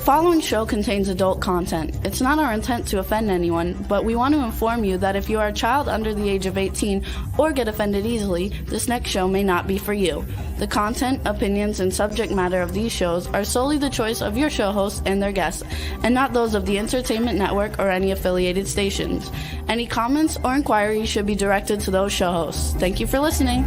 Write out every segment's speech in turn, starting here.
following show contains adult content. It's not our intent to offend anyone, but we want to inform you that if you are a child under the age of 18 or get offended easily, this next show may not be for you. The content, opinions, and subject matter of these shows are solely the choice of your show hosts and their guests, and not those of the Entertainment Network or any affiliated stations. Any comments or inquiries should be directed to those show hosts. Thank you for listening.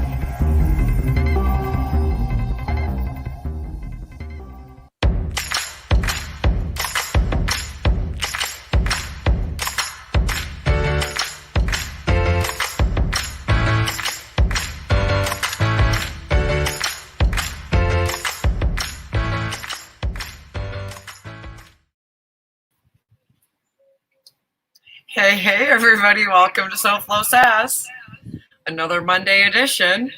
Hey, everybody. Welcome to SOFLO SASS, another Monday edition.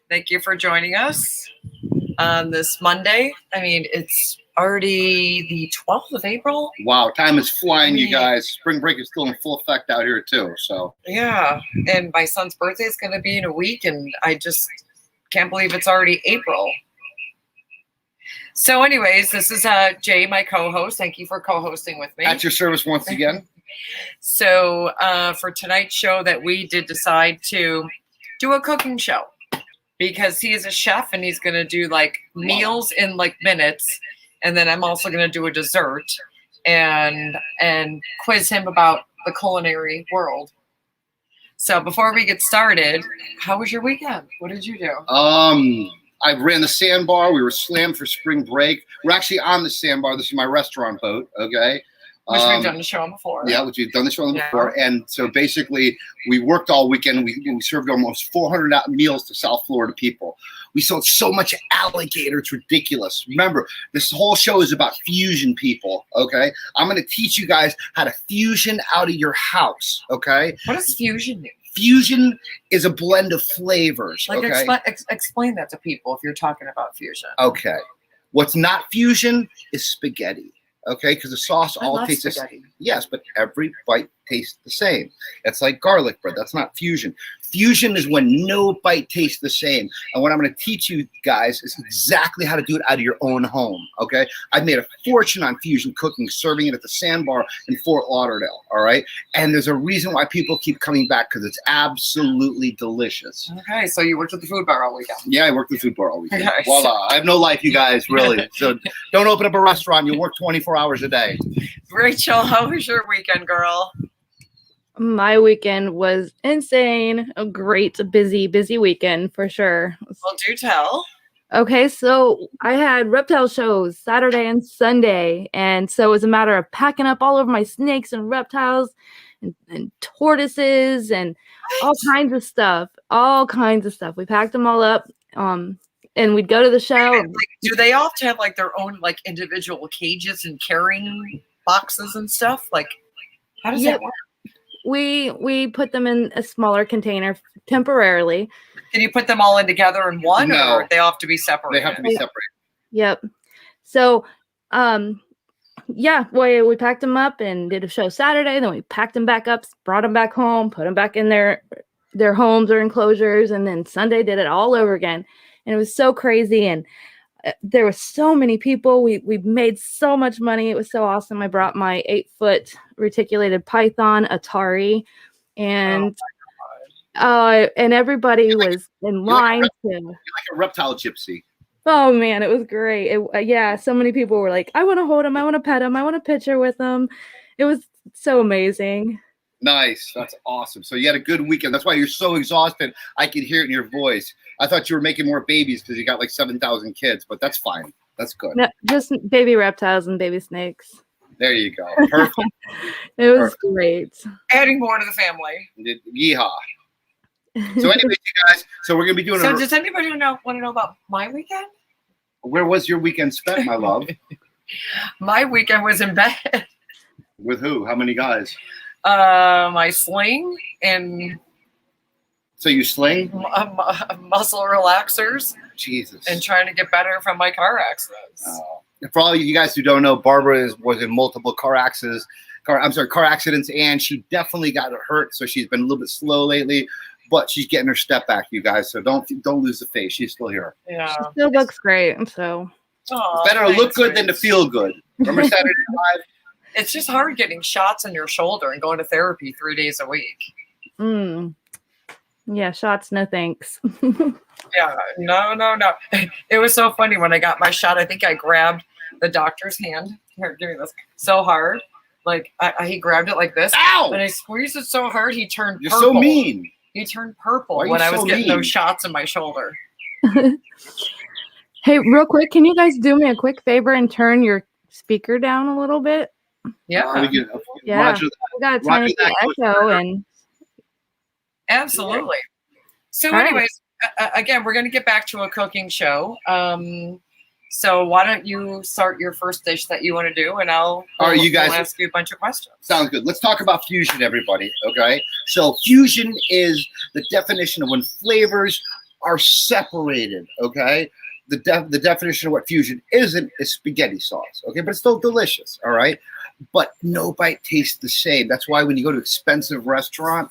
Thank you for joining us on this Monday. I mean, it's already the 12th of April. Wow, time is flying, you guys. Spring break is still in full effect out here, too. So yeah, and my son's birthday is going to be in a week, and I just can't believe it's already April. So anyways, this is Jay, my co-host. Thank you for co-hosting with me. At your service once again. So for tonight's show that we did decide to do a cooking show because he is a chef and he's going to do like meals in like minutes. And then I'm also going to do a dessert and quiz him about the culinary world. So before we get started, how was your weekend? What did you do? I ran the sandbar. We were slammed for spring break. We're actually on the sandbar. This is my restaurant boat. Okay. Which we've done the show on before. Yeah, which we've done the show on before. And so basically, we worked all weekend. We served almost 400 meals to South Florida people. We sold so much alligator. It's ridiculous. Remember, this whole show is about fusion, people, okay? I'm going to teach you guys how to fusion out of your house, okay? What does fusion mean? Fusion is a blend of flavors, like okay? Explain that to people if you're talking about fusion. Okay. What's not fusion is spaghetti. Okay, because the sauce all tastes the same. Yes, but every bite tastes the same. It's like garlic bread. That's not fusion. Fusion is when no bite tastes the same. And what I'm going to teach you guys is exactly how to do it out of your own home. Okay, I've made a fortune on fusion cooking, serving it at the Sandbar in Fort Lauderdale. All right, and there's a reason why people keep coming back because it's absolutely delicious. Okay, so you worked at the food bar all weekend. Yeah, I worked at the food bar all weekend. Okay. Voila, I have no life, you guys, really. So don't open up a restaurant. You work 24 hours a day. Rachel, how was your weekend, girl? My weekend was insane. A great, busy weekend for sure. Well, do tell. Okay, so I had reptile shows Saturday and Sunday. And so it was a matter of packing up all of my snakes and reptiles and tortoises and all kinds of stuff. We packed them all up. And we'd go to the show. Like, do they all have like their own like individual cages and carrying boxes and stuff? Like, how does that work? We put them in a smaller container temporarily. Can you put them all in together in one, No. or they all have to be separated? They have to be separated. Yep. So, we packed them up and did a show Saturday. Then we packed them back up, brought them back home, put them back in their homes or enclosures, and then Sunday did it all over again. And it was so crazy, and there were so many people. We made so much money. It was so awesome. I brought my 8-foot reticulated python, Atari, and everybody was in line. You're like a reptile gypsy. Oh man, it was great. So many people were like, "I want to hold him. I want to pet him. I want a picture with him." It was so amazing. Nice. That's awesome. So you had a good weekend. That's why you're so exhausted. I could hear it in your voice. I thought you were making more babies because you got like 7,000 kids, but that's fine. That's good. No, just baby reptiles and baby snakes. There you go. Perfect. It was great. Adding more to the family. Yeehaw. So anyways, you guys, so we're going to be doing does anybody want to know about my weekend? Where was your weekend spent, my love? My weekend was in bed. With who? How many guys? My sling and so you sling muscle relaxers. Jesus. And trying to get better from my car accidents. For all you guys who don't know, Barbara was in multiple car accidents, and she definitely got hurt. So she's been a little bit slow lately, but she's getting her step back, you guys. So don't lose the faith. She's still here. Yeah, she still looks great. So Aw, Better to look thanks, good than to Rach. feel good. Remember Saturday Night Live? It's just hard getting shots in your shoulder and going to therapy 3 days a week. Yeah, shots, no thanks. Yeah, no. It was so funny when I got my shot. I think I grabbed the doctor's hand. Here, give me this. So hard. Like, he grabbed it like this. Ow! And I squeezed it so hard, he turned You're purple. so mean. He turned purple Why are you when I so was getting mean? those shots in my shoulder. Hey, real quick, can you guys do me a quick favor and turn your speaker down a little bit? Yeah, We can, Yeah. Roger that. We got a Roger tiny that, bit echo, and absolutely. So All right. anyways, again, we're going to get back to a cooking show. So why don't you start your first dish that you want to do, and All right, you guys- we'll ask you a bunch of questions. Sounds good. Let's talk about fusion, everybody. Okay. So fusion is the definition of when flavors are separated. Okay. The definition of what fusion isn't is spaghetti sauce. Okay, but it's still delicious. All right. But no bite tastes the same. That's why when you go to an expensive restaurant,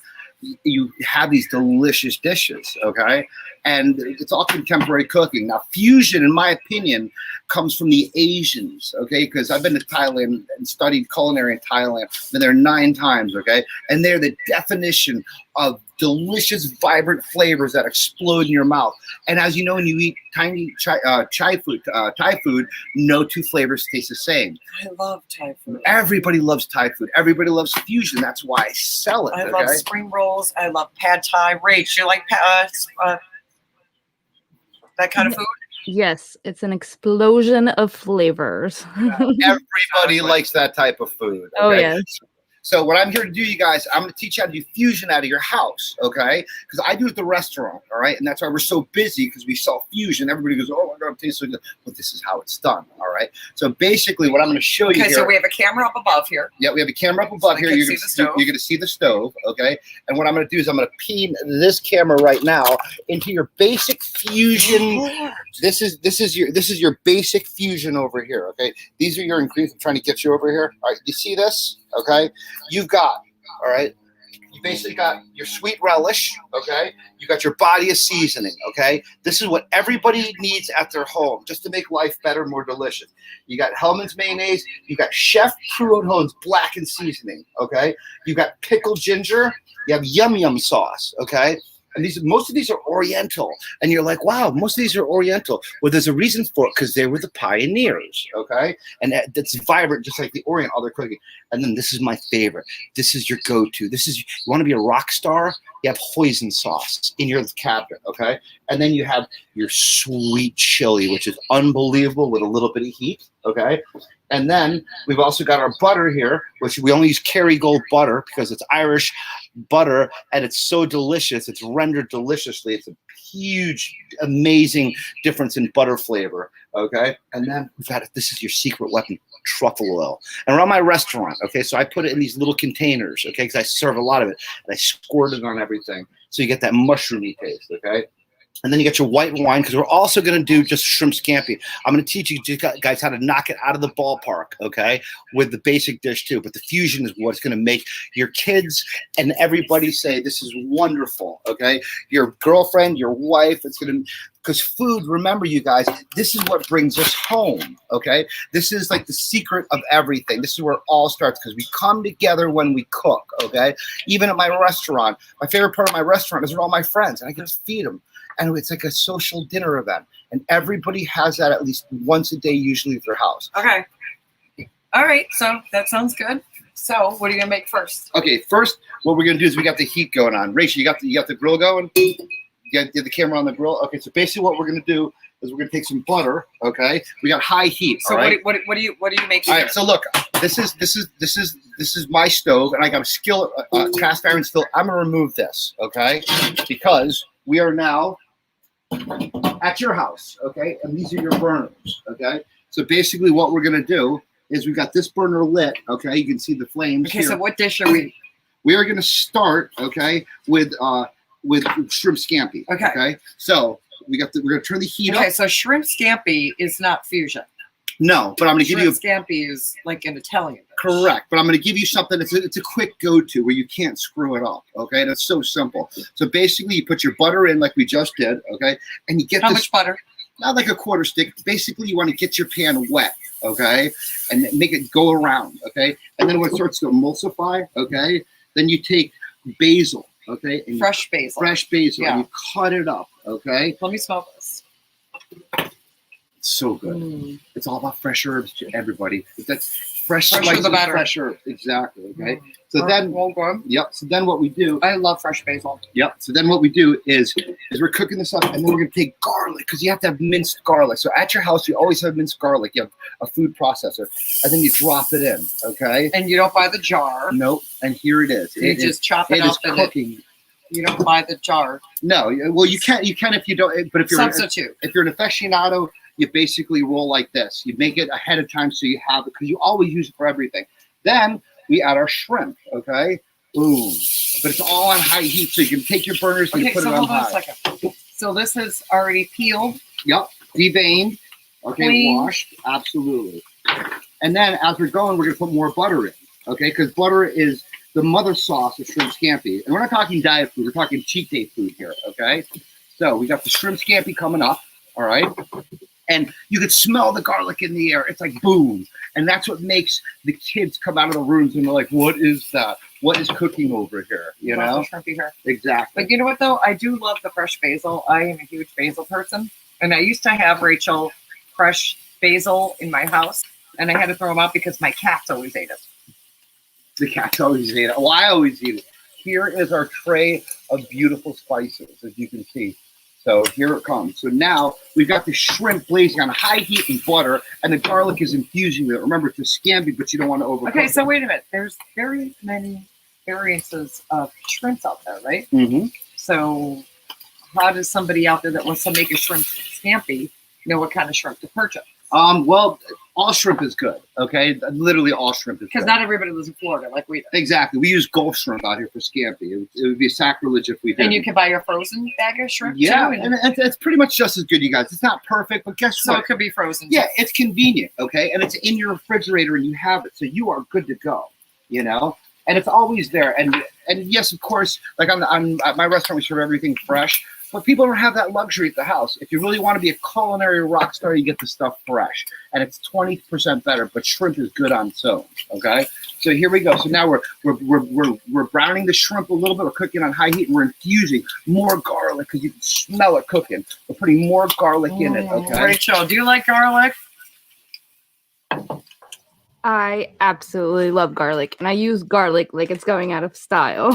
you have these delicious dishes, okay? And it's all contemporary cooking. Now, fusion, in my opinion, comes from the Asians, okay? Because I've been to Thailand and studied culinary in Thailand. Been there 9 times, okay? And they're the definition of delicious, vibrant flavors that explode in your mouth. And as you know, when you eat Thai food, no 2 flavors taste the same. I love Thai food. Everybody loves Thai food. Everybody loves fusion. That's why I sell it. I okay? love spring rolls. I love pad thai. Rach, you like that kind of food? yes, it's an explosion of flavors. Everybody likes that type of food. Oh, okay? yes. So what I'm here to do, you guys, I'm going to teach you how to do fusion out of your house, okay? Because I do it at the restaurant, all right? And that's why we're so busy, because we sell fusion. Everybody goes, oh, my God, it tastes so good. But this is how it's done, all right? So basically what I'm going to show you Okay, here. so we have a camera up above here. Yeah, we have a camera up above here. can You're see gonna, the stove. you're going to see the stove, okay? And what I'm going to do is I'm going to beam this camera right now into your basic fusion. This is your basic fusion over here, okay? These are your ingredients. I'm trying to get you over here. All right, you see this? Okay, you've got, all right, you basically got your sweet relish, okay? You got your body of seasoning, okay? This is what everybody needs at their home just to make life better, more delicious. You got Hellman's mayonnaise, you got Chef Prudhomme's blackened seasoning, okay? You got pickled ginger, you have yum sauce, okay? And most of these are Oriental. And you're like, wow, most of these are Oriental. Well, there's a reason for it, because they were the pioneers, okay? And that's vibrant, just like the Orient, all their cooking. And then this is my favorite. This is your go-to. You want to be a rock star? You have hoisin sauce in your cabinet, okay? And then you have your sweet chili, which is unbelievable with a little bit of heat, okay? And then we've also got our butter here, which we only use Kerrygold butter because it's Irish butter, and it's so delicious. It's rendered deliciously. It's a huge, amazing difference in butter flavor, okay? And then we've got this is your secret weapon, truffle oil. And we're on my restaurant, okay? So I put it in these little containers, okay? Because I serve a lot of it, and I squirt it on everything. So you get that mushroomy taste, okay? And then you get your white wine, because we're also going to do just shrimp scampi. I'm going to teach you guys how to knock it out of the ballpark, okay, with the basic dish too. But the fusion is what's going to make your kids and everybody say, this is wonderful, okay? Your girlfriend, your wife, it's going to, because food, remember you guys, this is what brings us home, okay? This is like the secret of everything. This is where it all starts, because we come together when we cook, okay? Even at my restaurant, my favorite part of my restaurant is all my friends, and I get to feed them. And it's like a social dinner event. And everybody has that at least once a day, usually at their house. Okay. All right. So that sounds good. So what are you going to make first? Okay, first, what we're going to do is we got the heat going on. Rachel, you got the grill going? You got the camera on the grill? Okay, so basically what we're going to do is we're going to take some butter, okay? We got high heat, So all right? what are you making? All right, so look, this is my stove, and I got a skillet, cast iron skillet. I'm going to remove this, okay? Because we are now at your house, okay? And these are your burners, okay? So basically what we're going to do is we've got this burner lit, okay? You can see the flames Okay, here. so what dish are we? We are going to start, okay, with shrimp scampi, okay? So we're going to turn the heat Okay, up. so shrimp scampi is not fusion. No, but I'm going to give you Shrimp scampi is like an Italian dish. correct, but I'm going to give you something it's a quick go-to where you can't screw it up, okay? That's so simple. So basically you put your butter in like we just did, okay? And you get How much butter? not like a quarter stick. Basically, you want to get your pan wet, okay, and make it go around, okay. And then when it starts to emulsify, okay, then you take basil, okay, and Fresh basil. and you cut it up, okay. Let me smell this. It's so good. It's all about fresh herbs to everybody. That's fresh Fresher spices, the better. fresh herbs, exactly, okay. So then, well done. yep. So then what we do, I love fresh basil. yep. So then what we do is we're cooking this up, and then we're gonna take garlic because you have to have minced garlic. So at your house, you always have minced garlic. You have a food processor, and then you drop it in, okay. And you don't buy the jar. Nope. And here it is. You just chop it It up is and cooking. you don't buy the jar. No, well, you can if you don't. But if you're Substitute. if you're an aficionado, you basically roll like this. You make it ahead of time so you have it because you always use it for everything. Then we add our shrimp, okay? Boom. But it's all on high heat, so you can take your burners and Okay, put so it on hold on a high. second. So this is already peeled. Yep, deveined, okay, Clean. washed, absolutely. And then as we're going, we're gonna put more butter in, okay? Because butter is the mother sauce of shrimp scampi. And we're not talking diet food, we're talking cheat day food here, okay? So we got the shrimp scampi coming up, all right? And you could smell the garlic in the air. It's like boom. And that's what makes the kids come out of the rooms and they're like, what is that? What is cooking over here? You know? Shrimpy here. Exactly. But you know what though? I do love the fresh basil. I am a huge basil person. And I used to have, Rachel, fresh basil in my house. And I had to throw them out because my cats always ate it. The cats always eat it. Well, I always eat it. Here is our tray of beautiful spices, as you can see. So here it comes. So now we've got the shrimp blazing on high heat and butter, and the garlic is infusing with it. Remember, it's a scampi, but you don't want to overcook Okay, so it. wait a minute. There's very many variances of shrimps out there, right? Mm-hmm. So how does somebody out there that wants to make a shrimp scampi know what kind of shrimp to purchase? Well, all shrimp is good, okay? Literally all shrimp is good. Because not everybody lives in Florida like we do. Exactly. We use Gulf shrimp out here for scampi. It would be sacrilege if we didn't. And you can buy your frozen bag of shrimp Yeah, too. and it's pretty much just as good, you guys. It's not perfect, but guess So what? it could be frozen. Yeah, it's convenient, okay? And it's in your refrigerator and you have it, so you are good to go, you know? And it's always there. And yes, of course, like I'm at my restaurant, we serve everything fresh, but people don't have that luxury at the house. If you really want to be a culinary rock star, you get the stuff fresh. And it's 20% better, but shrimp is good on its own, okay? So here we go. So now we're browning the shrimp a little bit. We're cooking on high heat, and we're infusing more garlic because you can smell it cooking. We're putting more garlic in it, okay? Rachel, do you like garlic? I absolutely love garlic, and I use garlic like it's going out of style.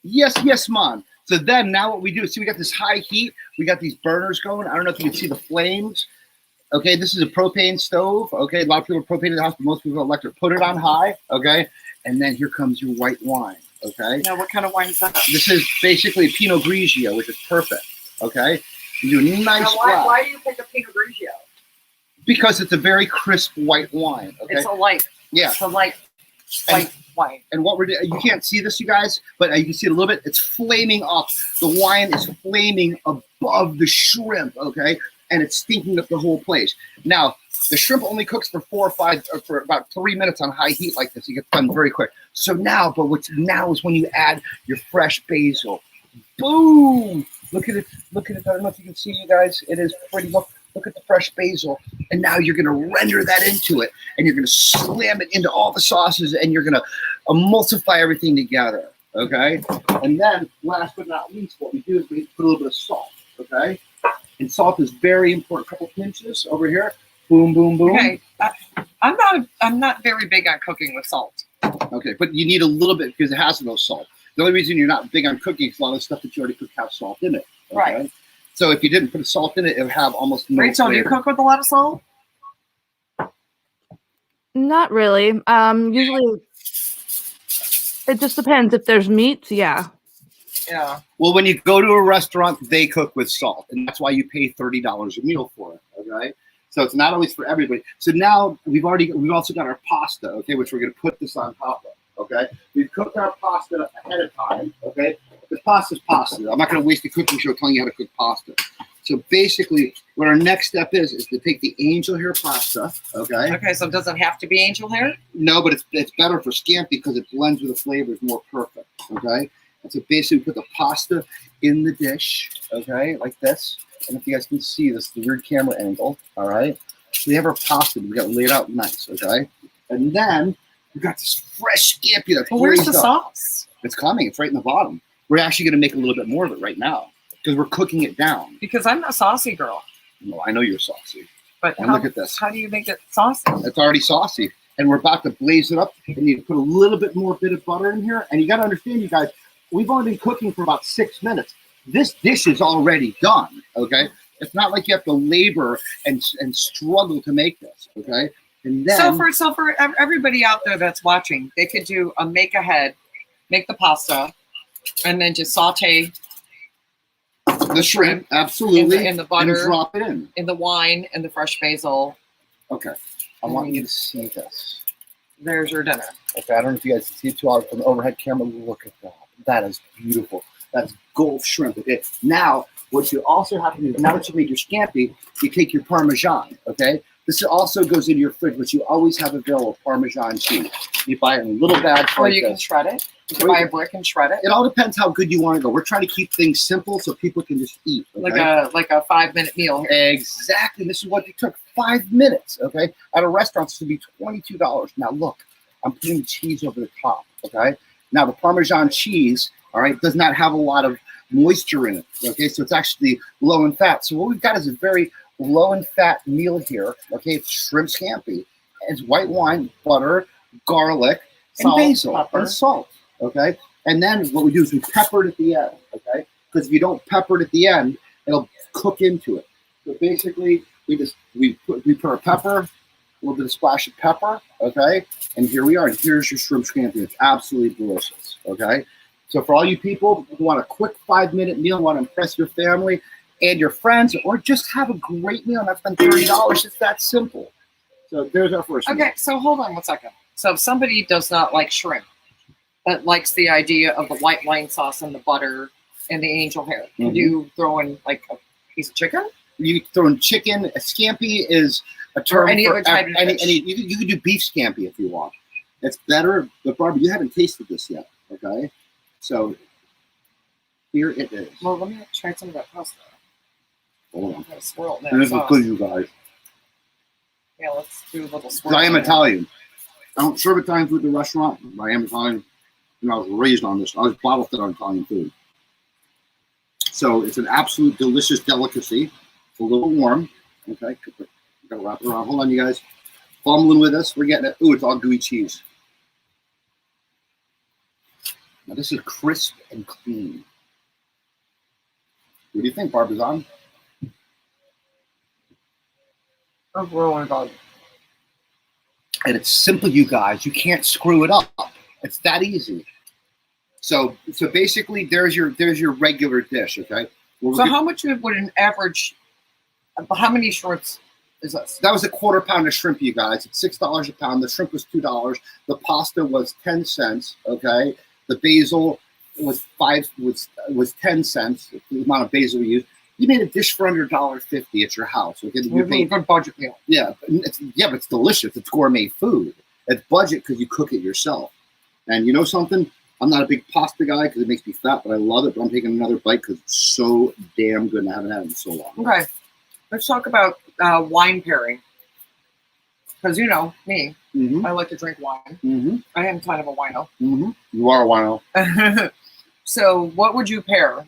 Yes, Mom. So then now what we do is, see, we got this high heat. We got these burners going. I don't know if you can see the flames. Okay, this is a propane stove. Okay, a lot of people have propane in the house, but most people have electric. Put it on high, okay? And then here comes your white wine, okay? Now, what kind of wine is that? This is basically Pinot Grigio, which is perfect, okay? You do a nice Now, glass. why do you pick a Pinot Grigio? Because it's a very crisp white wine, okay? It's a light. Yeah. It's a light white wine. And what we're doing, you can't see this, you guys, but you can see it a little bit. It's flaming up. The wine is flaming above the shrimp, okay? And it's stinking up the whole place. Now, the shrimp only cooks for for about 3 minutes on high heat like this. You get done very quick. So now, but what's now is when you add your fresh basil. Boom! Look at it. Look at it. I don't know if you can see, you guys. It is pretty. Look at the fresh basil. And now you're going to render that into it. And you're going to slam it into all the sauces. And you're going to emulsify everything together. Okay? And then, last but not least, what we do is we put a little bit of salt. Okay? And salt is very important. A couple pinches over here. Boom, boom, boom. Okay. I'm not very big on cooking with salt. Okay, but you need a little bit because it has no salt. The only reason you're not big on cooking is a lot of the stuff that you already cook have salt in it. Okay? Right. So if you didn't put salt in it, it would have almost no Rachel, do you flavor. cook with a lot of salt? Not really. Usually it just depends. If there's meats, yeah. Yeah. Well, when you go to a restaurant, they cook with salt, and that's why you pay $30 a meal for it. Okay, so it's not always for everybody. So now we've also got our pasta, okay, which we're going to put this on top of. Okay, we've cooked our pasta ahead of time. Okay, because pasta's pasta. I'm not going to waste the cooking show telling you how to cook pasta. So basically, what our next step is to take the angel hair pasta. Okay. Okay, so does it have to be angel hair? No, but it's better for scampi because it blends with the flavors more perfect. Okay. And so basically, we put the pasta in the dish, okay, like this. And if you guys can see this, the weird camera angle, all right. So we have our pasta. We got it laid out nice, okay. And then we got this fresh scampi that's where's the braised up. sauce? It's coming. It's right in the bottom. We're actually going to make a little bit more of it right now because we're cooking it down. Because I'm a saucy girl. No, I know you're saucy. But And look at this. How do you make it saucy? It's already saucy. And we're about to blaze it up. And you put a little bit more bit of butter in here. And you got to understand, you guys, we've only been cooking for about 6 minutes. This dish is already done, okay? It's not like you have to labor and struggle to make this, okay? And then, so for everybody out there that's watching, they could do a make ahead, make the pasta, and then just saute the shrimp, absolutely, in the butter, and drop it in the wine, and the fresh basil. Okay, I want you to see this. There's your dinner. Okay, I don't know if you guys can see it too hard from the overhead camera. Look at that. That is beautiful. That's Gulf shrimp. Okay, now what you also have to do, now that you made your scampi, you take your Parmesan, okay? This also goes into your fridge, but you always have available Parmesan cheese. You buy it in little bags. Or like you can this. shred it. You can buy a brick and shred it. It all depends how good you want to go. We're trying to keep things simple so people can just eat. Okay? Like a 5-minute meal here. Exactly. This is what it took 5 minutes, okay? At a restaurant, this would be $22. Now, look, I'm putting the cheese over the top, okay? Now, the Parmesan cheese, all right, does not have a lot of moisture in it, okay? So it's actually low in fat. So what we've got is a very low in fat meal here, okay? It's shrimp scampi. It's white wine, butter, garlic, Salt, and basil, pepper. and salt, okay? And then what we do is we pepper it at the end, okay? Because if you don't pepper it at the end, it'll cook into it. So basically, we put our pepper, a little bit of splash of pepper, okay? And here we are. And here's your shrimp scampi. It's absolutely delicious, okay? So for all you people who want a quick 5-minute meal, want to impress your family and your friends, or just have a great meal and not spend $30, it's that simple. So there's our first meal. Okay, so hold on 1 second. So if somebody does not like shrimp, but likes the idea of the white wine sauce and the butter and the angel hair, could you throw in like a piece of chicken? You throw in chicken. A scampi is a term any for other type of fish. you can do beef scampi if you want. It's better, but Barbie, you haven't tasted this yet, okay? So here it is. Well, let me try some of that pasta. Hold on. I'm gonna swirl it And this now. is good, you guys. Yeah, let's do a little 'Cause swirl. I am Italian. I don't serve Italian food at the restaurant, but I am Italian. And I was raised on this. I was bottle fed on Italian food. So it's an absolute delicious delicacy. It's a little warm. Okay, gotta wrap it around. Hold on, you guys. Fumbling with us. We're getting it. Ooh, it's all gooey cheese. Now this is crisp and clean. What do you think, Parmesan? I'm rolling about. And it's simple, you guys. You can't screw it up. It's that easy. So basically, there's your regular dish. Okay. So how much would an average? How many shrimps is this? That was a quarter pound of shrimp, you guys. It's $6 a pound. The shrimp was $2. The pasta was 10 cents. Okay. The basil was 10 cents. The amount of basil we used. You made a dish for under $1.50 at your house. Okay. You paid, Good budget meal. yeah, but it's delicious. It's gourmet food. It's budget because you cook it yourself. And you know something? I'm not a big pasta guy because it makes me fat, but I love it. But I'm taking another bite because it's so damn good and I haven't had it in so long. Okay, let's talk about wine pairing. Because you know me, Mm-hmm. I like to drink wine. Mm-hmm. I am kind of a wino. Mm-hmm. You are a wino. So what would you pair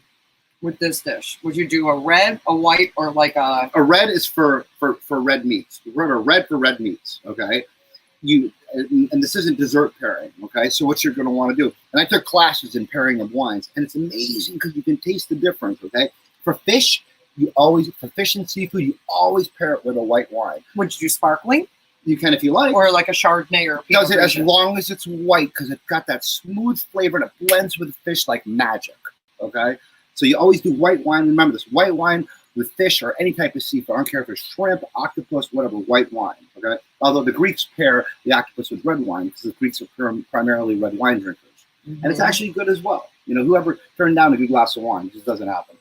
with this dish? Would you do a red, a white, or like a... A red is for red meats. We're a red for red meats, okay? And this isn't dessert pairing, okay? So what you're going to want to do, and I took classes in pairing of wines, and it's amazing because you can taste the difference, okay? For fish, for fish and seafood, you always pair it with a white wine. Would you do sparkling? You can if you like. Or like a Chardonnay or... Does it as Pinot Grigio? long as it's white because it's got that smooth flavor and it blends with the fish like magic, okay? So you always do white wine. Remember this, white wine with fish or any type of seafood. I don't care if it's shrimp, octopus, whatever, white wine, okay? Although the Greeks pair the octopus with red wine because the Greeks are primarily red wine drinkers. Mm-hmm. And it's actually good as well. You know, whoever turned down a good glass of wine, it just doesn't happen.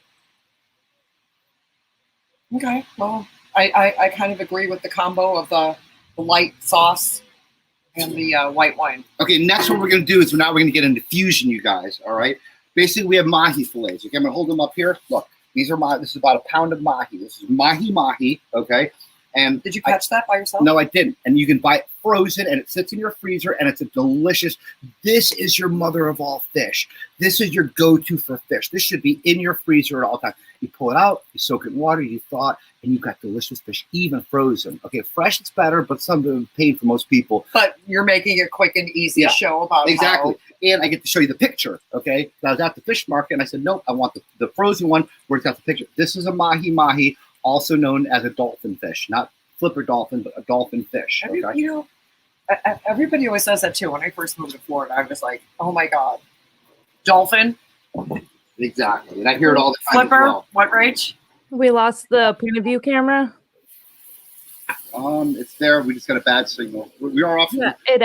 Okay, well, I kind of agree with the combo of the light sauce and the white wine. Okay, next what we're going to do is now we're going to get into fusion, you guys, all right? basically we have mahi fillets. Okay, I'm gonna hold them up here. Look, these are this is about a pound of mahi. This is mahi, okay? And did you catch that by yourself? No, I didn't. And you can buy it frozen, and it sits in your freezer, and it's a delicious. This is your mother of all fish. This is your go-to for fish. This should be in your freezer at all times. You pull it out, you soak it in water, you thaw it, and you've got delicious fish, even frozen. Okay, fresh it's better, but some pain for most people. But you're making a quick and easy show about exactly. And I get to show you the picture. Okay, I was at the fish market, and I said, nope, I want the frozen one where it's got the picture. This is a mahi, also known as a dolphin fish, not flipper dolphin, but a dolphin fish. Okay? You know, everybody always says that too. When I first moved to Florida, I was like, oh my God, dolphin. Exactly. And I hear it all the time. Flipper, as well. what, Rach? We lost the point of view camera. It's there. We just got a bad signal. We are off. Yeah, it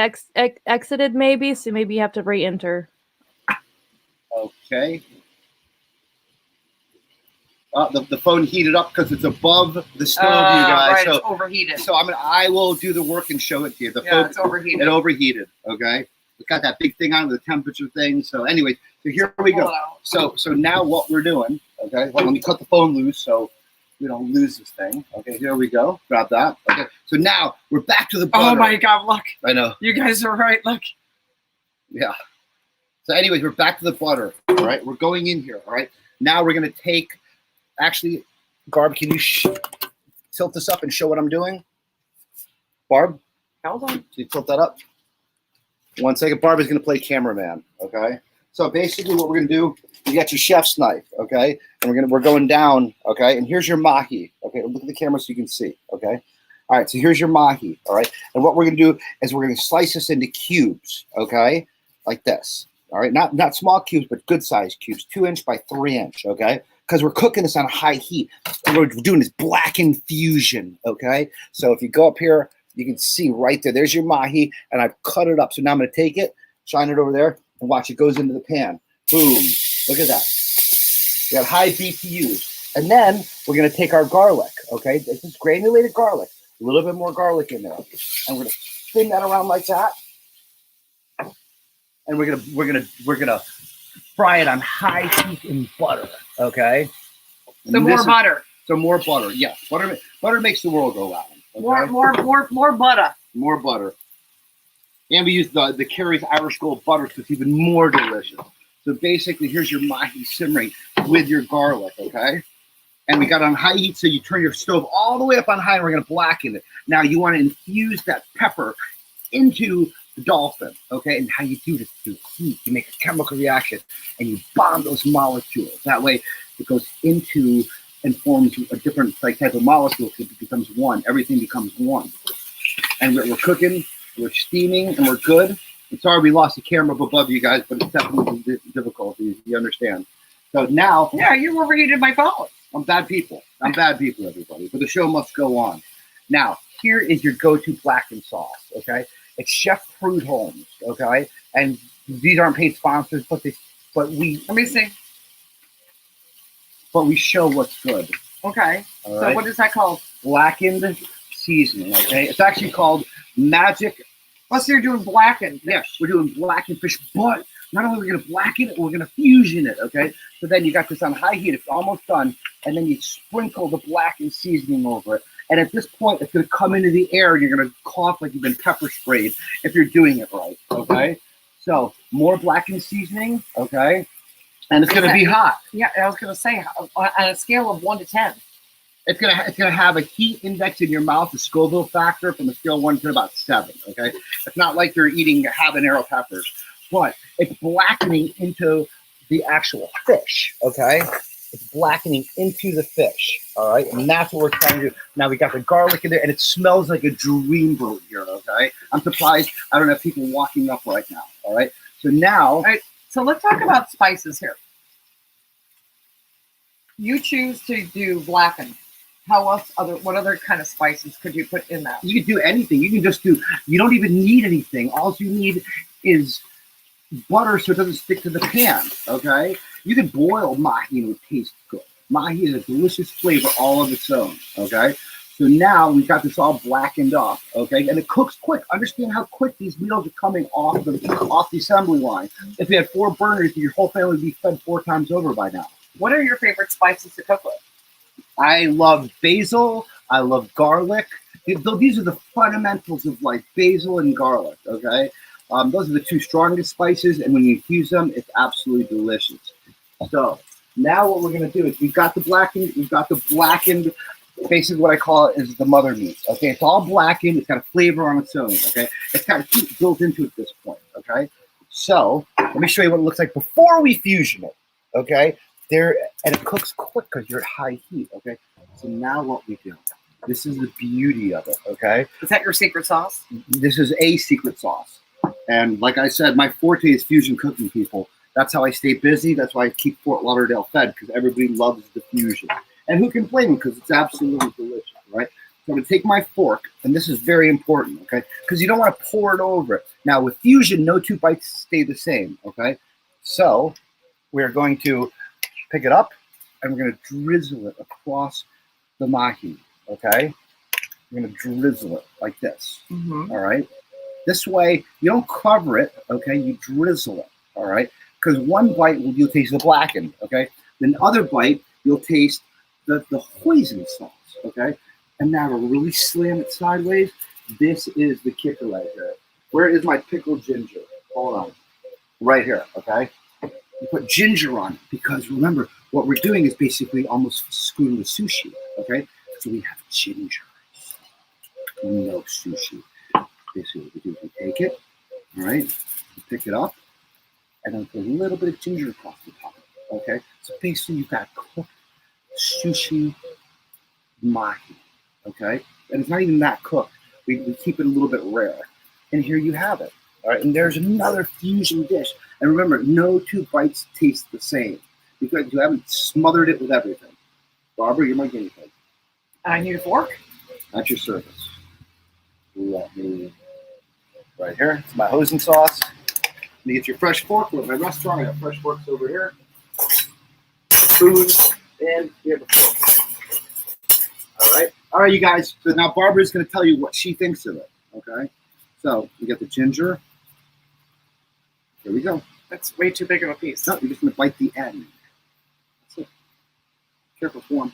exited maybe, so maybe you have to re-enter. Okay. The phone heated up because it's above the stove, you guys. Right, so it's overheated. So I will do the work and show it to you. The phone, it's overheated. It overheated. Okay. It's got that big thing on the temperature thing. So anyway, so here we go. So now what we're doing, okay, well, let me cut the phone loose so we don't lose this thing. Okay, here we go. Grab that. Okay. So now we're back to the butter. Oh my God, look. I know. You guys are right. Look. Yeah. So anyways, we're back to the butter. All right. We're going in here. All right. Now we're going to take, actually, Garb, can you tilt this up and show what I'm doing? Barb? Hold on. Can you tilt that up? 1 second. Barb is going to play cameraman. Okay. So basically what we're going to do, you got your chef's knife. Okay. And we're going down. Okay. And here's your mahi. Okay. Look at the camera so you can see. Okay. All right. So here's your mahi. All right. And what we're going to do is we're going to slice this into cubes. Okay. Like this. All right. Not small cubes, but good sized cubes, 2 inch by 3 inch. Okay. Because we're cooking this on high heat. And we're doing this blackened fusion. Okay. So if you go up here, you can see right there. There's your mahi, and I've cut it up. So now I'm going to take it, shine it over there, and watch it goes into the pan. Boom. Look at that. We got high BTUs. And then we're going to take our garlic. Okay. This is granulated garlic. A little bit more garlic in there. And we're going to spin that around like that. And we're gonna fry it on high heat in butter. Okay. So more butter. So more butter. Yeah. Butter makes the world go round. Okay? More butter. More butter. And we use the Kerry's Irish Gold butter, so it's even more delicious. So basically, here's your mahi simmering with your garlic. Okay. And we got it on high heat, so you turn your stove all the way up on high, and we're gonna blacken it. Now you want to infuse that pepper into the dolphin, okay? And how you do this through heat, you make a chemical reaction and you bond those molecules. That way it goes into and forms a different type of molecule. It becomes one. Everything becomes one. And we're cooking, we're steaming, and we're good. I'm sorry we lost the camera up above you guys, but it's definitely difficult. You understand. So now... Yeah, you overheated my phone. I'm bad people. I'm bad people, everybody. But the show must go on. Now, here is your go-to blackened sauce, okay? It's Chef Prud'homme's, okay? And these aren't paid sponsors, but we let me see. But we show what's good. Okay. All so right? what is that called? Blackened seasoning, okay? It's actually called magic. Oh, so you're doing blackened. Yes, we're doing blackened fish, but not only are we going to blacken it, we're going to fusion it, okay? So then you got this on high heat. It's almost done. And then you sprinkle the blackened seasoning over it. And at this point, it's going to come into the air, and you're going to cough like you've been pepper sprayed if you're doing it right, okay? So more blackened seasoning, okay? And it's going to be hot. Yeah, I was going to say, on a scale of 1 to 10. It's gonna have a heat index in your mouth, the Scoville factor, from a scale of 1 to about 7, okay? It's not like you're eating habanero peppers, but it's blackening into the actual fish, okay? It's blackening into the fish, all right? And that's what we're trying to do. Now we got the garlic in there, and it smells like a dreamboat here, okay? I'm surprised I don't have people walking up right now, all right? So now... All right, so let's talk about spices here. You choose to do blackened. What other kind of spices could you put in that? You can do anything. You can just do, you don't even need anything. All you need is butter so it doesn't stick to the pan, okay? You can boil mahi and it would taste good. Mahi is a delicious flavor all of its own, okay? So now we've got this all blackened up, okay? And it cooks quick. Understand how quick these meals are coming off the assembly line. If we had 4 burners, your whole family would be fed 4 times over by now. What are your favorite spices to cook with? I love basil. I love garlic. These are the fundamentals of like basil and garlic, okay? Those are the 2 strongest spices, and when you infuse them, it's absolutely delicious. So now what we're gonna do is we've got the blackened, basically what I call it is the mother meat, okay? It's all blackened, it's got a flavor on its own, okay? It's got heat built into it at this point, okay? So let me show you what it looks like before we fusion it, okay? And it cooks quick because you're at high heat, okay? So now what we do, this is the beauty of it, okay? Is that your secret sauce? This is a secret sauce. And like I said, my forte is fusion cooking, people. That's how I stay busy. That's why I keep Fort Lauderdale fed, because everybody loves the fusion. And who can blame me, because it's absolutely delicious, right? So I'm going to take my fork, and this is very important, okay? Because you don't want to pour it over it. Now, with fusion, no 2 bites stay the same, okay? So we're going to pick it up, and we're going to drizzle it across the mahi, okay? We're going to drizzle it like this, all right? This way, you don't cover it, okay? You drizzle it, all right? Because one bite, you'll taste the blackened, okay? Then the other bite, you'll taste the hoisin sauce, okay? And now to really slam it sideways, this is the kicker right here. Where is my pickled ginger? Hold on. Right here, okay? You put ginger on it because remember, what we're doing is basically almost screwing the sushi, okay? So we have ginger. No sushi. Basically what we do is we take it, all right? We pick it up, and then put a little bit of ginger across the top, okay? So basically you've got cooked sushi mahi, okay? And it's not even that cooked. We keep it a little bit rare. And here you have it, all right? And there's another fusion dish. And remember, no 2 bites taste the same because you haven't smothered it with everything. Barbara, you're my guinea pig. I need a fork. At your service. Let me, right here, it's my hoisin sauce. You get your fresh fork. We're at my restaurant. I got fresh forks over here. Food, and we have a fork. All right, you guys. So now Barbara's going to tell you what she thinks of it. Okay. So we got the ginger. Here we go. That's way too big of a piece. No, you're just going to bite the end. That's it. Careful form.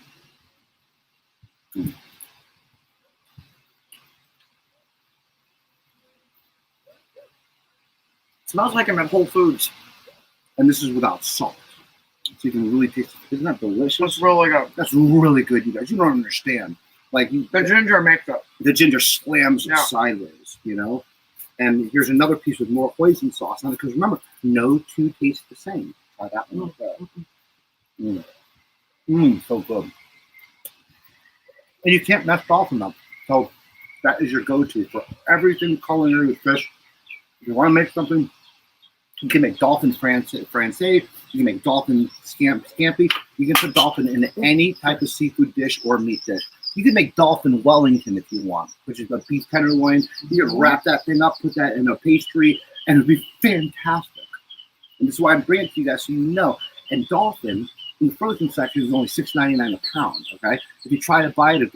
Smells like I'm at Whole Foods. And this is without salt. So you can really taste it. Isn't that delicious? That's really good. That's really good, you guys. You don't understand. Like the ginger makes it. The ginger slams it sideways, you know? And here's another piece with more hoisin sauce. Now, because remember, no 2 taste the same. Try that one like that. So good. And you can't mess dolphin up. So that is your go-to for everything culinary with fish. If you want to make something, you can make dolphin francais, you can make dolphin scampi, you can put dolphin in any type of seafood dish or meat dish. You can make dolphin Wellington if you want, which is a beef tenderloin. You can wrap that thing up, put that in a pastry, and it'll be fantastic. And this is why I'm bringing it to you guys so you know. And dolphin in the frozen section is only $6.99 a pound, okay? If you try to buy it at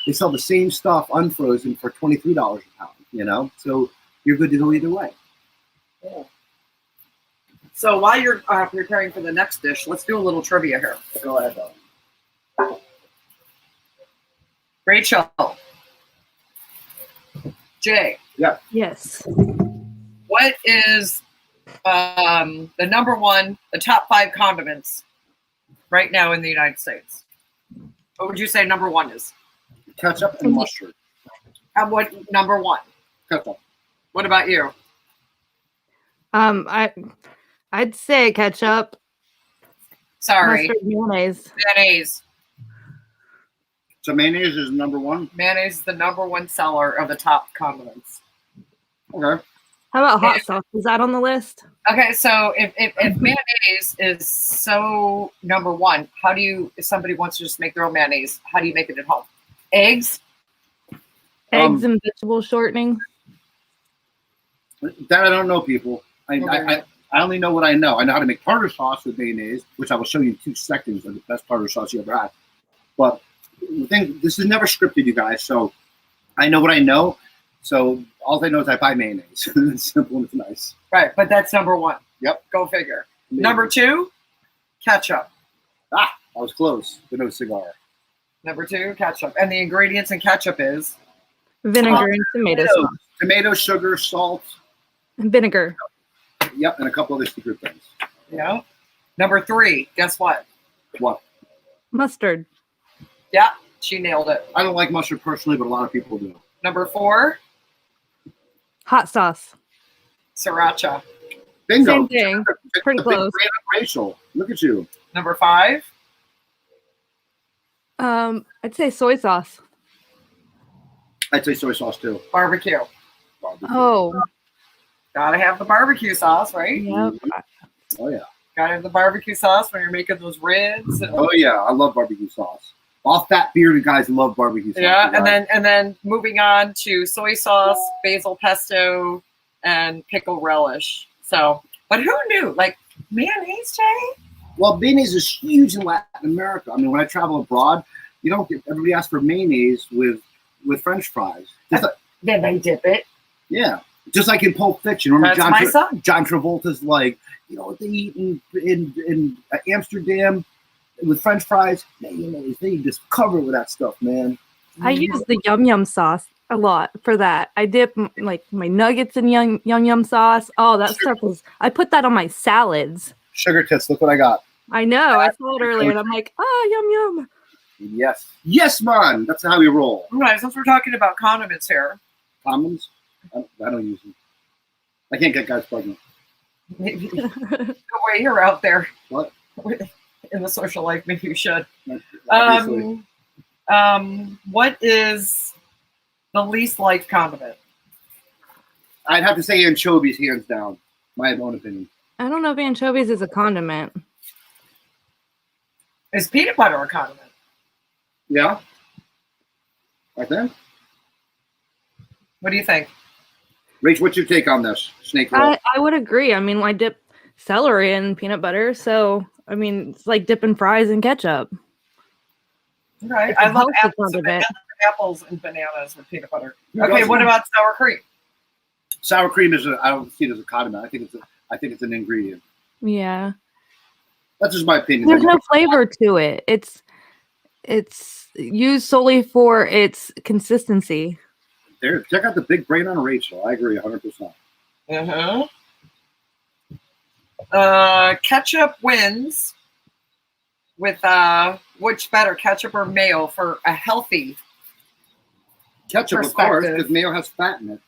they sell the same stuff unfrozen for $23 a pound, you know? So you're good to go either way. Yeah. So while you're preparing for the next dish, let's do a little trivia here. Go ahead, though. Rachel. Jay. Yeah. Yes. What is the top 5 condiments right now in the United States? What would you say number 1 is? Ketchup and mustard. What number 1? Ketchup. What about you? I'd say ketchup. Sorry. Mustard, mayonnaise. Mayonnaise. So mayonnaise is number 1? Mayonnaise is the number 1 seller of the top condiments. Okay. How about hot sauce? Is that on the list? Okay, so if mayonnaise is so number 1, how do you, if somebody wants to just make their own mayonnaise, how do you make it at home? Eggs? Eggs and vegetable shortening. That I don't know, people. I only know what I know. I know how to make tartar sauce with mayonnaise, which I will show you in 2 seconds of the best tartar sauce you ever had. But the thing, this is never scripted, you guys. So I know what I know. So all I know is I buy mayonnaise. It's simple and it's nice. Right, but that's number one. Yep. Go figure. Yeah. Number two, ketchup. I was close, but no cigar. Number two, ketchup. And the ingredients in ketchup is Vinegar and tomato sauce. Tomato, sugar, salt. Vinegar. Yep, and a couple other secret things. Yeah. Number three, guess what? What? Mustard. Yeah, she nailed it. I don't like mustard personally, but a lot of people do. Number four, Hot sauce. sriracha. Bingo. Same thing. Pretty The big close. brand of Rachel. Look at you. Number five, I'd say soy sauce. I'd say soy sauce too. barbecue. Barbecue. Oh, Gotta have the barbecue sauce, right? yep. Oh yeah. Gotta have the barbecue sauce when you're making those ribs. And, Oh yeah. I love barbecue sauce. All fat bearded guys love barbecue sauce. yeah, you guys. and then moving on to soy sauce, basil pesto, and pickle relish. So, but who knew? Like mayonnaise, Jay? Well, mayonnaise is huge in Latin America. I mean, when I travel abroad, you don't get everybody asks for mayonnaise with French fries. Just like, Then they dip it. yeah, just like in Pulp Fiction. Remember That's my son. John Travolta's like, you know what they eat in Amsterdam with French fries? Mayonnaise. They just cover it with that stuff, man. I use the yum yum sauce a lot for that. I dip like my nuggets in yum yum sauce. Oh, that stuff was. I put that on my salads. Sugar tits. Look what I got. I know. I saw it earlier, and I'm like, oh, yum yum. Yes, yes, man. That's how we roll. All right, since we're talking about condiments here, Condoms? I don't use them. I can't get guys pregnant. maybe the way you're out there What? in the social life, maybe you should. Obviously. What is the least liked condiment? I'd have to say anchovies, hands down. My own opinion. I don't know if anchovies is a condiment. Is peanut butter a condiment? Yeah. Right there. What do you think? Rach, what's your take on this? Snake roll. I would agree. I mean, I dip celery in peanut butter, so I mean, it's like dipping fries in ketchup. Right. It's a I love healthy apples and, condiment. apples and bananas with peanut butter. Who Okay, doesn't? what about sour cream? Sour cream is I don't see it as a condiment. I think it's an ingredient. Yeah. That's just my opinion. There's no flavor to it. It's used solely for its consistency. There, check out the big brain on Rachel. I agree 100%. Ketchup wins with which better, ketchup or mayo for a healthy? Ketchup, of course, Perspective. because mayo has fat in it.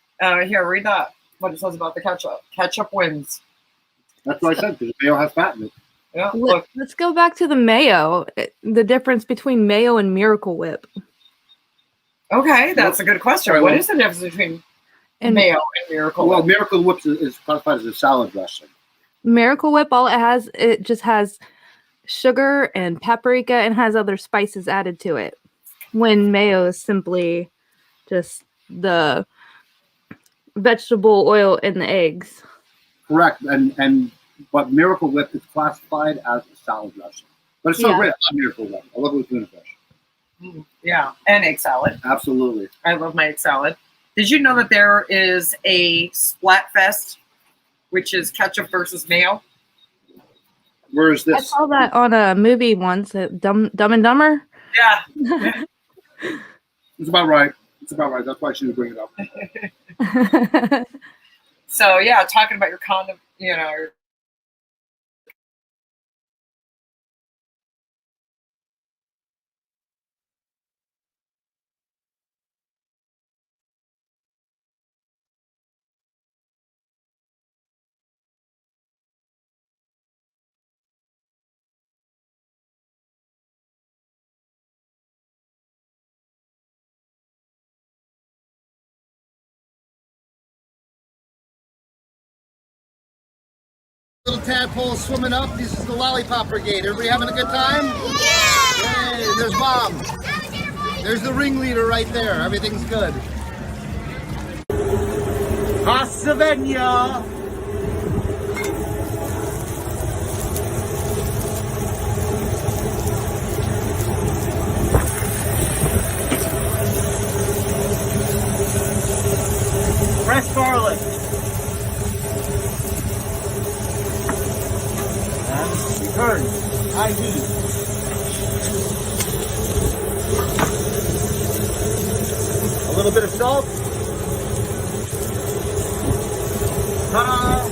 Here, read that. What it says about the ketchup. Ketchup wins. That's what I said, because mayo has fat in it. Yeah, look. Let's go back to the mayo. The difference between mayo and Miracle Whip. Okay, that's a good question. Sorry, What what? is the difference between And mayo and Miracle Well, Whip? Miracle Whip is classified as a salad dressing. Miracle Whip, all it just has sugar and paprika and has other spices added to it. When mayo is simply just the vegetable oil and the eggs. Correct. But Miracle Whip is classified as a salad dressing. But it's so Yeah. great. I love Miracle Whip. I love it with tuna fish. Yeah, and egg salad. Absolutely. I love my egg salad. Did you know that there is a Splatfest, which is ketchup versus mayo? Where is I this? saw that on a movie once, Dumb and Dumber. Yeah. It's about right. It's about right. That's why I shouldn't bring it up. So yeah, talking about your condom, your Little tadpoles swimming up. This is the Lollipop Brigade. Everybody having a good time? Yeah! Hey, there's Mom. There's the ringleader right there. Everything's good. Hasavenia! Return. ID. A little bit of salt. Ta-da!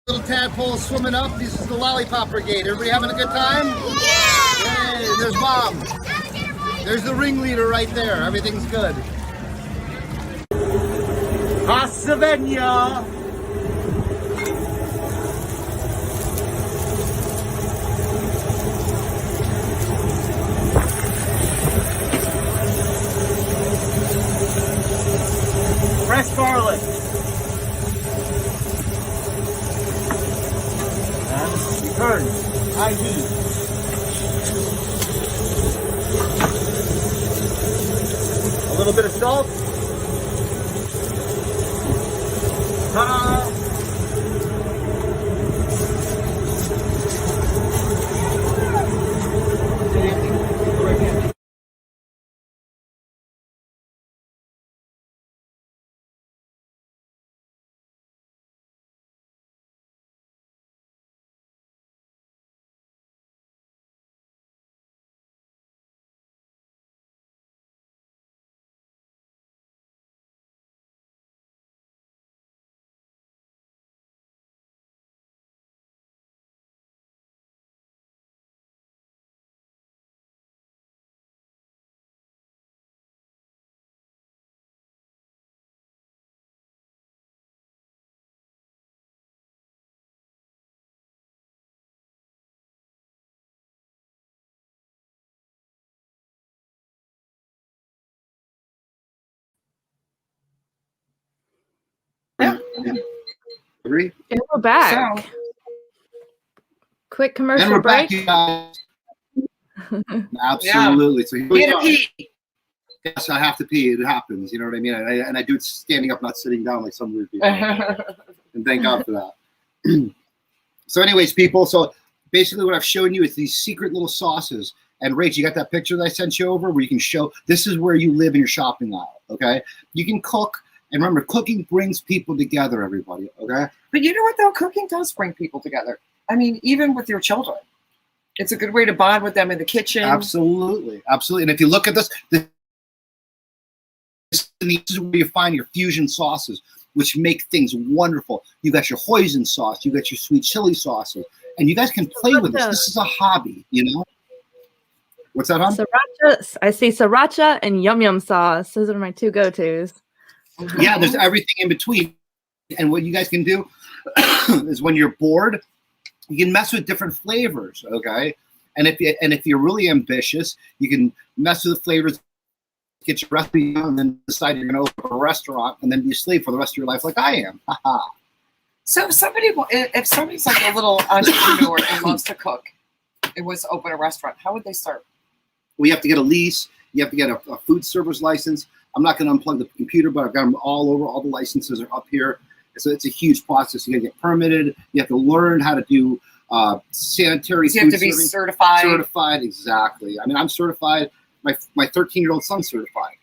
Little tadpoles swimming up. This is the Lollipop Brigade. Everybody having a good time? Yeah! Hey, there's Mom. There's the ringleader right there. Everything's good. Pasavenia! Fresh garlic. Return. ID. A little bit of salt. Ta-da! Three. And we're back. So, quick commercial And we're break. back, you guys. Absolutely. So here we get a go. pee. Yes, I have to pee. It happens. You know what I mean? And I do it standing up, not sitting down like some weird people. And thank God for that. So anyways, people, so basically what I've shown you is these secret little sauces. And Rach, you got that picture that I sent you over where you can show this is where you live in your shopping aisle, okay? You can cook. And remember, cooking brings people together, everybody, okay? But you know what, though? Cooking does bring people together. I mean, even with your children. It's a good way to bond with them in the kitchen. Absolutely. Absolutely. And if you look at this is where you find your fusion sauces, which make things wonderful. You got your hoisin sauce. You got your sweet chili sauces. And you guys can play with this. This is a hobby, you know? What's that, hon? Sriracha. I see sriracha and yum yum sauce. Those are my two go-tos. Yeah, there's everything in between. And what you guys can do is when you're bored, you can mess with different flavors, okay? And if you're really ambitious, you can mess with the flavors, get your recipe down, and then decide you're going to open a restaurant and then be a slave for the rest of your life like I am. So if somebody's like a little entrepreneur and loves to cook and wants to open a restaurant, how would they start? Well, you have to get a lease. You have to get a food service license. I'm not going to unplug the computer, but I've got them all over. All the licenses are up here. So it's a huge process. You got to get permitted. You have to learn how to do sanitary. You have to be certified. Certified, exactly. I mean, I'm certified. My 13-year-old son's certified,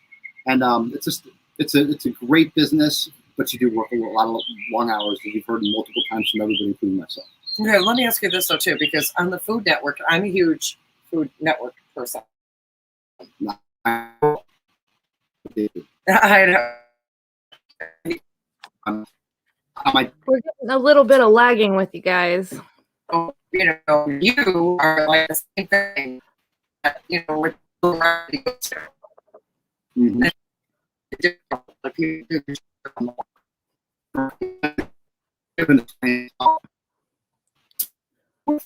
and it's a great business. But you do work a lot of long hours, as you've heard multiple times from everybody, including myself. Okay, let me ask you this though too, because on the Food Network, I'm a huge Food Network person. I know. We're getting a little bit of lagging with you guys. Oh, you know, you are like the same thing that, you know, with Mhm.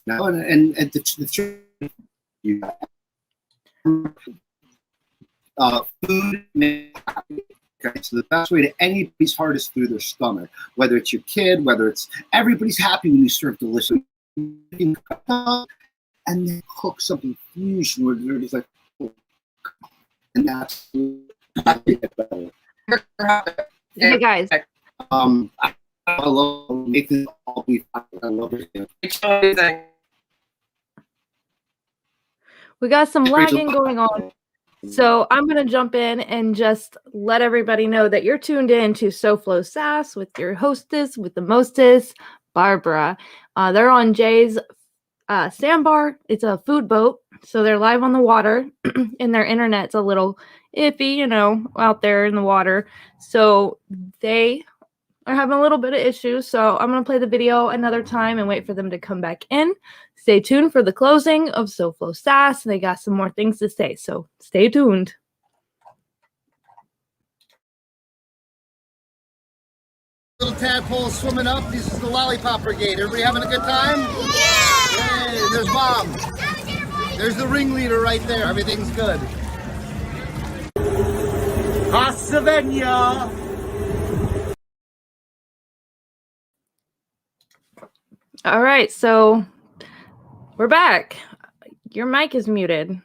No, and the truth, you food makes you happy. Okay, so the best way to anybody's heart is through their stomach. Whether it's your kid, whether it's everybody's happy when you serve delicious food, and then cook something fusion where they're just like, oh, and that's better. Hey guys, I love making all beef. I love it. we got some lagging going on. So I'm going to jump in and just let everybody know that you're tuned in to SOFLO SASS with your hostess, with the mostess, Barbara. They're on Jay's sandbar. It's a food boat. So they're live on the water and their internet's a little iffy, you know, out there in the water. So they are having a little bit of issues. So I'm going to play the video another time and wait for them to come back in. Stay tuned for the closing of SOFLO SASS. They got some more things to say, so stay tuned. Little tadpoles swimming up. This is the Lollipop Brigade. Everybody having a good time? Yeah! Hey, there's Mom. There's the ringleader right there. Everything's good. Hasavenia! All right, so we're back. Your mic is muted.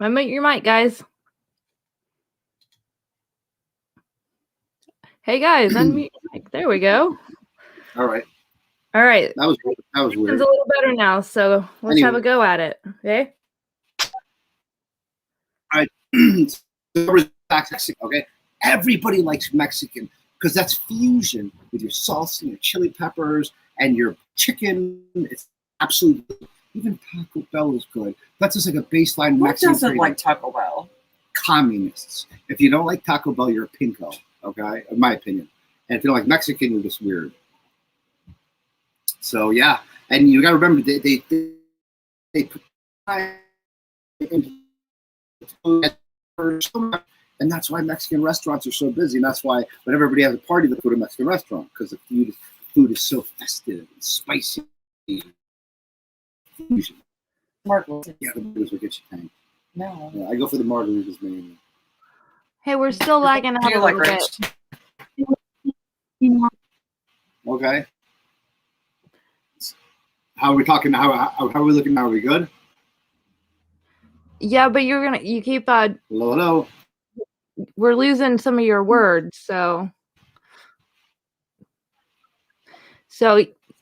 Unmute your mic, guys. Hey, guys, unmute your mic. There we go. All right. All right. That was It's weird. a little better now, so let's have a go at it, okay? All right. Okay. Everybody likes Mexican because that's fusion with your salsa and your chili peppers and your chicken. It's absolutely, even Taco Bell is good. That's just like a baseline Who Mexican. doesn't like Taco Bell? Communists. If you don't like Taco Bell, you're a pinko. Okay, in my opinion. And if you don't like Mexican, you're just weird. So yeah, and you got to remember they put and that's why Mexican restaurants are so busy. And that's why when everybody has a party, they go to a Mexican restaurant because the food is so festive and spicy. Margaritas. Yeah, the burgers will get you tank. No. Yeah, I go for the margaritas mainly. Hey, we're still lagging out Do a you like little bit. ranch? Okay. How are we talking? How are we looking now? Are we good? Yeah, but you keep Hello, hello. we're losing some of your words, so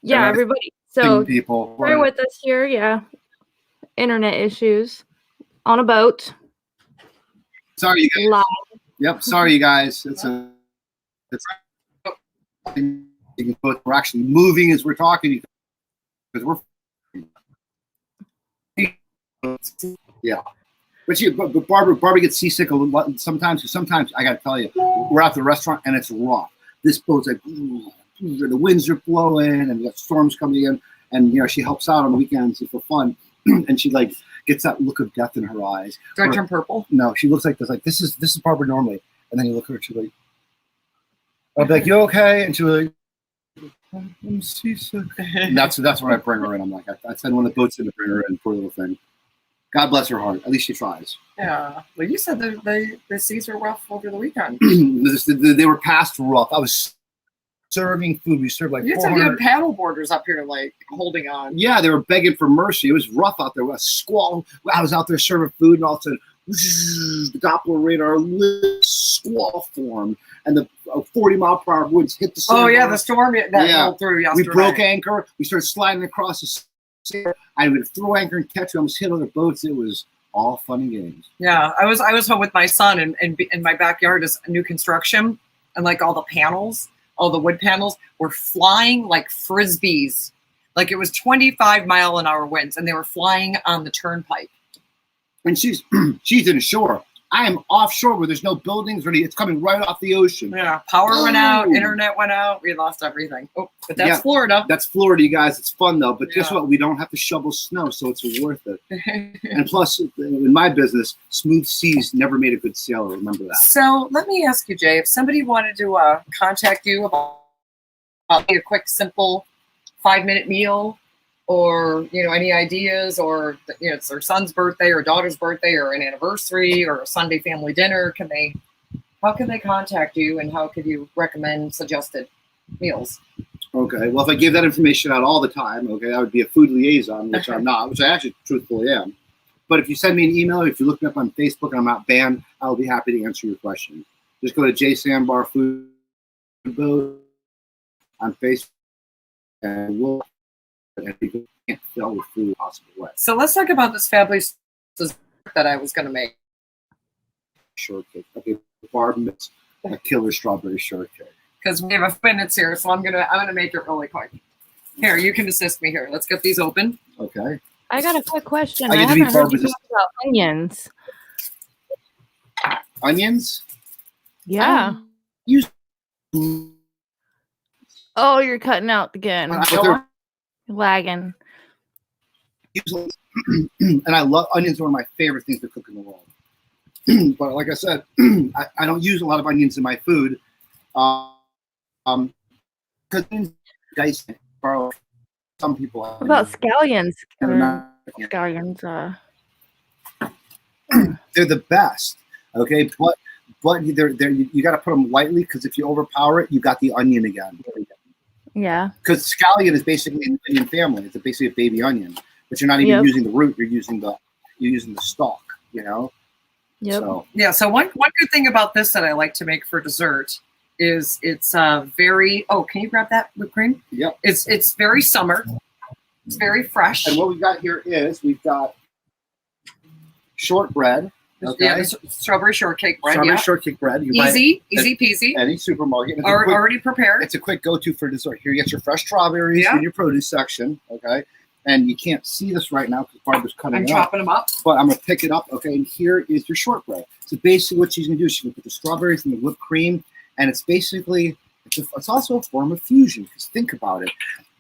yeah, everybody. So People. bear with us here, yeah. Internet issues on a boat. Sorry, you guys. Live. Yep. Sorry, you guys. We're actually moving as we're talking because we're. Yeah. But Barbara gets seasick a lot sometimes. Because sometimes I gotta tell you, we're at the restaurant and it's rough. This boat's like, the winds are blowing and we got storms coming in, and you know she helps out on the weekends for fun, and she like gets that look of death in her eyes. Do I turn purple? No, she looks like this. Like this is Barbara normally, and then you look at her, she's like, I'll be like, you okay? And she's like, I'm seasick. And that's when I bring her in. I'm like, I send one of the boats in to bring her in, poor little thing. God bless her heart. At least she tries. Yeah. Well, you said the seas were rough over the weekend. They were past rough. I was serving food. We served like You said you had paddle boarders up here, like holding on. Yeah, they were begging for mercy. It was rough out there. A squall. I was out there serving food, and all of a sudden, the Doppler radar squall formed, and the 40-mile-per-hour winds hit the sandbar. Oh yeah, the storm that rolled through yesterday. We broke anchor. We started sliding across the sea. I would throw anchor and catch. We almost hit other boats. It was all fun and games. Yeah, I was home with my son, and in my backyard is new construction, and like all the panels, all the wood panels were flying like frisbees. Like it was 25-mile-an-hour winds, and they were flying on the turnpike. And she's in shore. I am offshore where there's no buildings or anything. It's coming right off the ocean. Yeah, power went out, Boom. internet went out, we lost everything. Oh, but that's Yeah. Florida. That's Florida, you guys. It's fun though. But guess Yeah. what? We don't have to shovel snow, so it's worth it. And plus, in my business, smooth seas never made a good sailor. Remember that. So let me ask you, Jay, if somebody wanted to contact you about a quick, simple 5-minute meal, or any ideas, or it's their son's birthday or daughter's birthday or an anniversary or a Sunday family dinner, how can they contact you, and how could you recommend suggested meals? Okay. Well, if I gave that information out all the time, okay, I would be a food liaison, which I'm not, which I actually truthfully am. But if you send me an email, if you look me up on Facebook and I'm not banned, I'll be happy to answer your question. Just go to Jay Sandbar Food Boat on Facebook, and you can't fill with food in a possible way. So let's talk about this fabulous dessert that I was going to make. Shortcake. Okay, Barb makes a killer strawberry shortcake. Because we have a few minutes here, so I'm gonna make it really quick. Here, you can assist me here. Let's get these open. Okay. I got a quick question. I I get to be haven't heard you Barbara's talk about onions. Onions? Yeah. Use. Oh, you're cutting out again. But Lagging. and I love onions. Are one of my favorite things to cook in the world. But like I said, I don't use a lot of onions in my food. Because diced, borrow. Some people. What about scallions? Scallions. Scallions. They're the best. Okay, but they're you got to put them lightly, because if you overpower it, you got the onion again. Yeah. Because scallion is basically an onion family. It's basically a baby onion, but you're not even using the root. You're using the stalk. Yep. So, Yeah. So one good thing about this that I like to make for dessert is it's very. Oh, can you grab that whipped cream? yep. It's very summer. It's very fresh. And what we've got here is we've got shortbread. Okay. Yeah, strawberry shortcake bread. Strawberry Yeah. shortcake bread. You buy Easy peasy. it at any supermarket. It's Already prepared. It's a quick go-to for dessert. Here you get your fresh strawberries Yeah. in your produce section. Okay. And you can't see this right now because Barbara's cutting I'm it up. chopping them up. But I'm going to pick it up. Okay. And here is your shortbread. So basically what she's going to do is she's going to put the strawberries in the whipped cream. And it's basically, it's also a form of fusion, because think about it.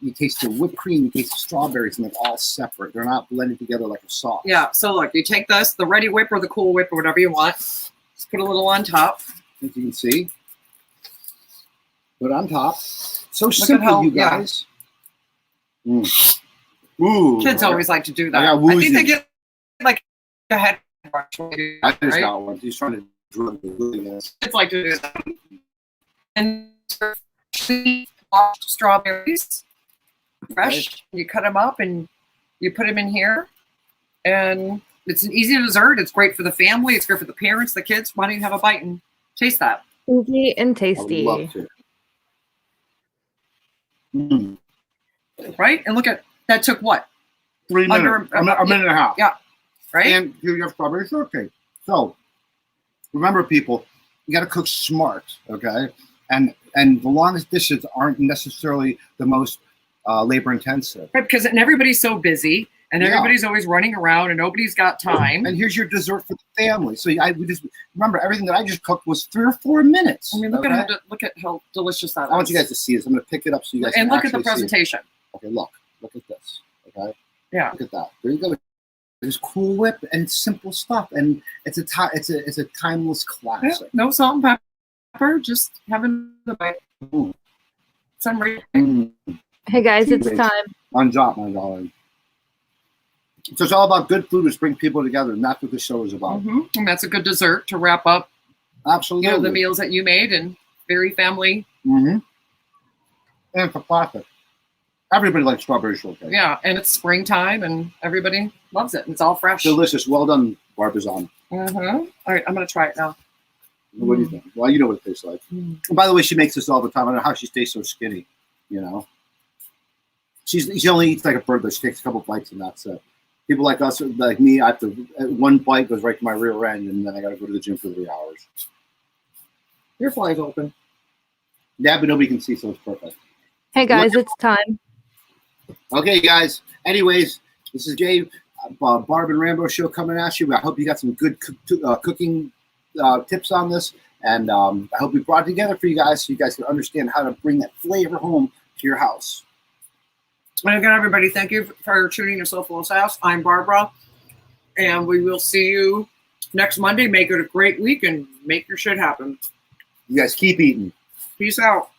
You taste the whipped cream, you taste the strawberries, and they're all separate. They're not blended together like a sauce. Yeah. So look, you take this, the Ready Whip or the Cool Whip or whatever you want. Just put a little on top. As you can see. Put it on top. So at simple, how- you yeah. guys. Mm. Ooh. Kids always like to do that. I got I think they woozies. get like a head rush when they do I that, just right? got one. He's trying to drill the Kids like to do that. And washed strawberries, fresh. You cut them up and you put them in here. And it's an easy dessert. It's great for the family. It's great for the parents, the kids. Why don't you have a bite and taste that? Easy and I would tasty. love to. Mm. Right? And look at that. Took what? 3 minutes. Under- a minute and a half. Yeah. Right? And here you have strawberry shortcake. So remember, people, you got to cook smart, okay? And the longest dishes aren't necessarily the most labor intensive. Right, because everybody's so busy and Yeah. everybody's always running around and nobody's got time. And here's your dessert for the family. So we just remember everything that I just cooked was 3 or 4 minutes. I mean, look okay? at how delicious that is. I want you guys to see this. I'm going to pick it up so you guys and can look at the actually see it. presentation. Okay, look at this. Okay, Yeah. look at that. There you go. There's Cool Whip, and it's simple stuff, and it's a timeless Yeah, classic. no salt and pepper, just having the bite. Ooh. Some right. Hey guys, it's Great. time. On drop, my darling. So it's all about good food, which brings people together, and that's what the show is about. And that's a good dessert to wrap up, Absolutely. the meals that you made, and very family. And it's a classic. Everybody likes strawberry shortcake. Yeah, and it's springtime, and everybody loves it. And it's all fresh. Delicious. Well done, Barbizon. All right, I'm gonna try it now. What do you think? Well, you know what it tastes like. And by the way, she makes this all the time. I don't know how she stays so skinny. You know, she only eats like a bird, but she takes a couple bites and that's it. People like us, like me, I have to. One bite goes right to my rear end, and then I got to go to the gym for 3 hours. Your fly's open. Yeah, but nobody can see, so it's perfect. Hey guys, it's time. Okay, guys. Anyways, this is Jay, Barb and Rambo show coming at you. I hope you got some good cooking tips on this, and I hope we brought it together for you guys so you guys can understand how to bring that flavor home to your house. And again, everybody, thank you for tuning to SOFLO SASS. I'm Barbara, and we will see you next Monday. Make it a great week and make your shit happen. You guys keep eating. Peace out.